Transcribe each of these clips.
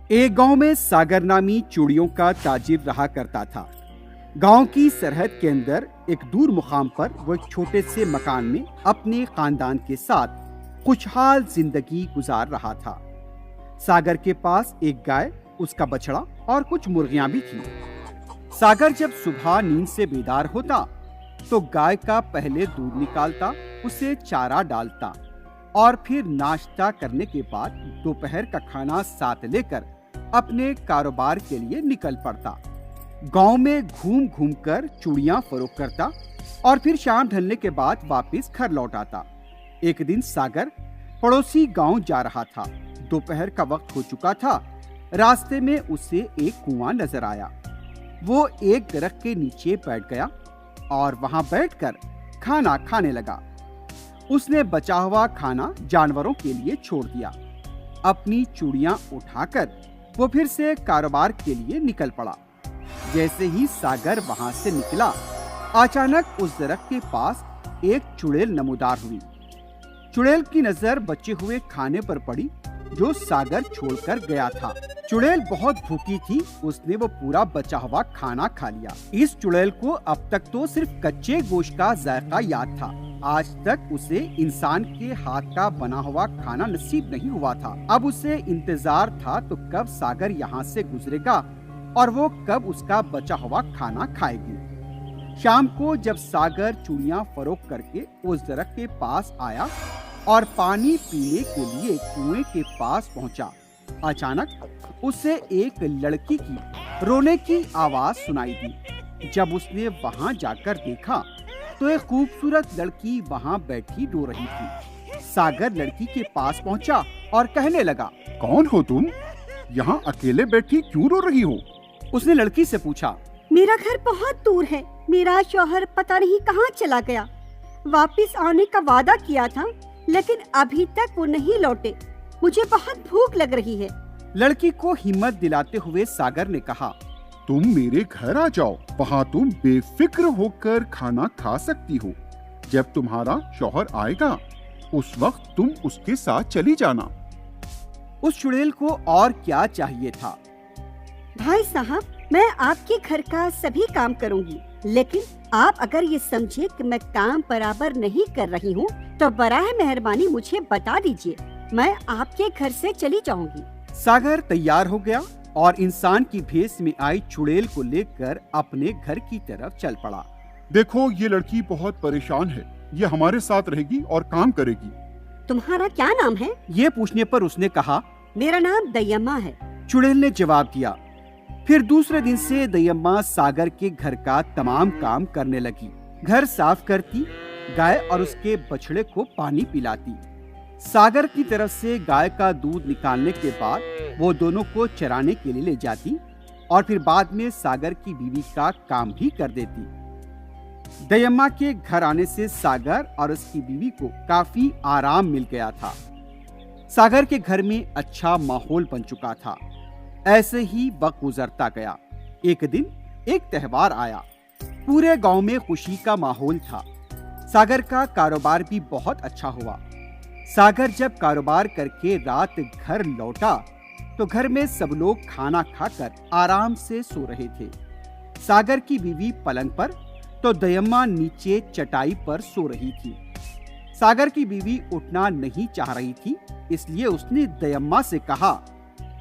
एक गांव में सागर नामी चूड़ियों का ताजिर रहा करता था। गांव की सरहद के अंदर एक दूर मुकाम पर वो एक छोटे से मकान में अपने खानदान के साथ खुशहाल जिंदगी गुजार रहा था। सागर के पास एक गाय, उसका बछड़ा और कुछ मुर्गियां भी थी। सागर जब सुबह नींद से बेदार होता तो गाय का पहले दूध निकालता, उसे चारा डालता और फिर नाश्ता करने के बाद दोपहर का खाना साथ लेकर अपने कारोबार के लिए निकल पड़ता। गांव में घूम घूम कर चूड़ियां फरोख्त करता और फिर शाम ढलने के बाद वापस घर लौट आता। एक दिन सागर पड़ोसी गांव जा रहा था। दोपहर का वक्त हो चुका था। रास्ते में उसे एक कुआं नजर आया। वो एक दरख्त के नीचे बैठ गया और वहां बैठकर खाना खाने लगा। उसने बचा हुआ खाना जानवरों के लिए छोड़ दिया। अपनी चूड़ियां उठाकर वो फिर से कारोबार के लिए निकल पड़ा। जैसे ही सागर वहां से निकला, अचानक उस दरख्त के पास एक चुड़ैल नमूदार हुई। चुड़ैल की नजर बचे हुए खाने पर पड़ी जो सागर छोड़कर गया था। चुड़ैल बहुत भूखी थी। उसने वो पूरा बचा हुआ खाना खा लिया। इस चुड़ैल को अब तक तो सिर्फ कच्चे गोश्त का जायका याद था। आज तक उसे इंसान के हाथ का बना हुआ खाना नसीब नहीं हुआ था। अब उसे इंतजार था तो कब सागर यहाँ से गुजरेगा और वो कब उसका बचा हुआ खाना खाएगी। शाम को जब सागर चूड़ियां फरोख्त करके उस दरख्त के पास आया और पानी पीने के लिए कुएं के पास पहुंचा, अचानक उसे एक लड़की की रोने की आवाज सुनाई दी। जब उसने वहां जाकर देखा तो एक खूबसूरत लड़की वहां बैठी रो रही थी। सागर लड़की के पास पहुंचा और कहने लगा, कौन हो तुम? यहाँ अकेले बैठी क्यों रो रही हो? उसने लड़की से पूछा, मेरा घर बहुत दूर है। मेरा शौहर पता नहीं कहाँ चला गया। वापस आने का वादा किया था, लेकिन अभी तक वो नहीं लौटे। मुझे बहुत भूख लग रही है। लड़की को हिम्मत दिलाते हुए सागर ने कहा, तुम मेरे घर आ जाओ। वहाँ तुम बेफिक्र होकर खाना खा सकती हो। जब तुम्हारा शौहर आएगा उस वक्त तुम उसके साथ चली जाना। उस चुड़ैल को और क्या चाहिए था। भाई साहब, मैं आपके घर का सभी काम करूंगी, लेकिन आप अगर ये समझे कि मैं काम बराबर नहीं कर रही हूँ तो बराह मेहरबानी मुझे बता दीजिए। मैं आपके घर से चली जाऊंगी। सागर तैयार हो गया और इंसान की भेष में आई चुड़ैल को लेकर अपने घर की तरफ चल पड़ा। देखो, ये लड़की बहुत परेशान है। ये हमारे साथ रहेगी और काम करेगी। तुम्हारा क्या नाम है? ये पूछने पर उसने कहा, मेरा नाम दयम्मा है। चुड़ैल ने जवाब दिया। फिर दूसरे दिन से दयम्मा सागर के घर का तमाम काम करने लगी। घर साफ करती, गाय और उसके बछड़े को पानी पिलाती। सागर की तरफ से गाय का दूध निकालने के बाद वो दोनों को चराने के लिए ले जाती और फिर बाद में सागर की बीवी का काम भी कर देती। दयम्मा के घर आने से सागर और उसकी बीवी को काफी आराम मिल गया था। सागर के घर में अच्छा माहौल बन चुका था। ऐसे ही वक्त गुजरता गया। एक दिन एक त्योहार आया। पूरे गांव में खुशी का माहौल था। सागर का कारोबार भी बहुत अच्छा हुआ। सागर जब कारोबार करके रात घर लौटा तो घर में सब लोग खाना खाकर आराम से सो रहे थे। सागर की बीवी पलंग पर तो दयम्मा नीचे चटाई पर सो रही थी। सागर की बीवी उठना नहीं चाह रही थी, इसलिए उसने दयम्मा से कहा,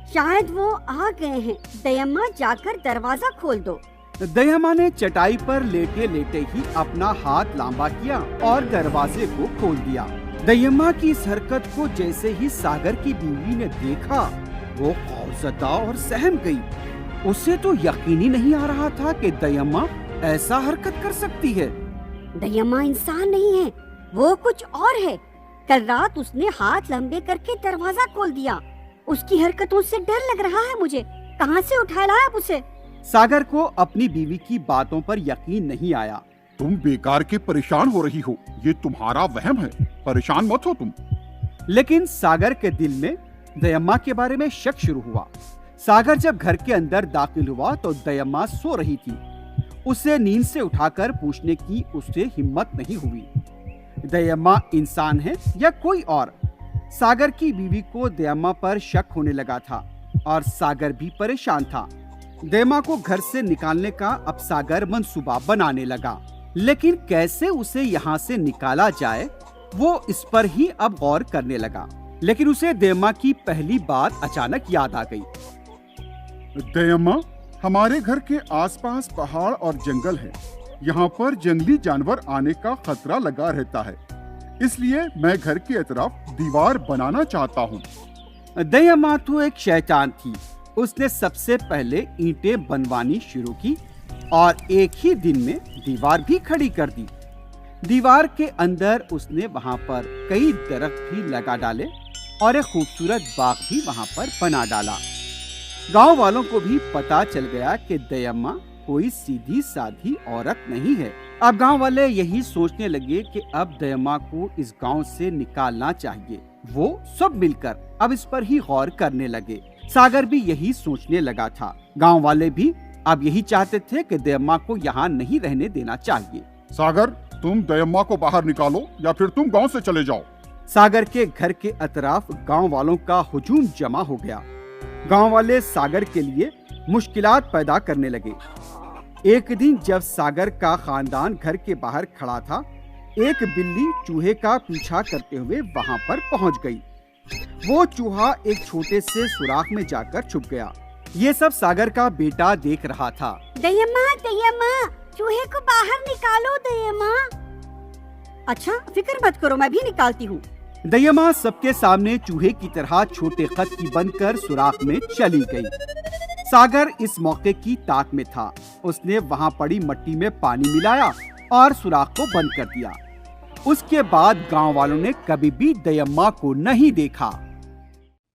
शायद वो आ गए हैं। दयम्मा, जाकर दरवाजा खोल दो। दयम्मा ने चटाई पर लेटे लेटे ही अपना हाथ लांबा किया और दरवाजे को खोल दिया। दयम्मा की इस हरकत को जैसे ही सागर की बीवी ने देखा, वो खौफजदा और सहम गई। उसे तो यकीन ही नहीं आ रहा था कि दयम्मा ऐसा हरकत कर सकती है। दयम्मा इंसान नहीं है, वो कुछ और है। कल रात उसने हाथ लंबे करके दरवाजा खोल दिया। उसकी हरकतों से डर लग रहा है मुझे। कहाँ से उठा लाया आप उसे? सागर को अपनी बीवी की बातों पर यकीन नहीं आया। तुम बेकार के परेशान हो रही हो। ये तुम्हारा वहम है। परेशान मत हो तुम। लेकिन सागर के दिल में दयम्मा के बारे में शक शुरू हुआ। सागर जब घर के अंदर दाखिल हुआ तो दयम्मा सो रही थी। उसे नींद से उठाकर पूछने की उससे हिम्मत नहीं हुई, दयम्मा इंसान है या कोई और। सागर की बीवी को दयम्मा पर शक होने लगा था। और सागर भी परेशान था। दयम्मा को घर से निकालने का अब सागर मंसूबा बनाने लगा, लेकिन कैसे उसे यहाँ से निकाला जाए वो इस पर ही अब गौर करने लगा। लेकिन उसे दयम्मा की पहली बात अचानक याद आ गई। दयम्मा, हमारे घर के आसपास पहाड़ और जंगल है। यहाँ पर जंगली जानवर आने का खतरा लगा रहता है, इसलिए मैं घर के अतराफ दीवार बनाना चाहता हूँ। दयम्मा तो एक शैतान थी। उसने सबसे पहले ईंटें बनवानी शुरू की और एक ही दिन में दीवार भी खड़ी कर दी। दीवार के अंदर उसने वहाँ पर कई दरख्त भी लगा डाले और एक खूबसूरत बाग भी वहाँ पर बना डाला। गांव वालों को भी पता चल गया कि दयम्मा कोई सीधी साधी औरत नहीं है। अब गांव वाले यही सोचने लगे कि अब दयम्मा को इस गांव से निकालना चाहिए। वो सब मिलकर अब इस पर ही गौर करने लगे। सागर भी यही सोचने लगा था। गांव वाले भी अब यही चाहते थे कि दयम्मा को यहाँ नहीं रहने देना चाहिए। सागर, तुम दयम्मा को बाहर निकालो या फिर तुम गांव से चले जाओ। सागर के घर के अतराफ गांव वालों का हुजूम जमा हो गया। गांव वाले सागर के लिए मुश्किलात पैदा करने लगे। एक दिन जब सागर का खानदान घर के बाहर खड़ा था, एक बिल्ली चूहे का पीछा करते हुए वहां पर पहुंच गई। वो चूहा एक छोटे से सुराख में जाकर छुप गया। ये सब सागर का बेटा देख रहा था। दयम्मा, दयम्मा, चूहे को बाहर निकालो दयम्मा। अच्छा, फिक्र मत करो, मैं भी निकालती हूँ। दयम्मा सबके सामने चूहे की तरह छोटे कद बनकर सुराख में चली गई। सागर इस मौके की ताक में था। उसने वहाँ पड़ी मिट्टी में पानी मिलाया और सुराख को बंद कर दिया। उसके बाद गांव वालों ने कभी भी दयम्मा को नहीं देखा।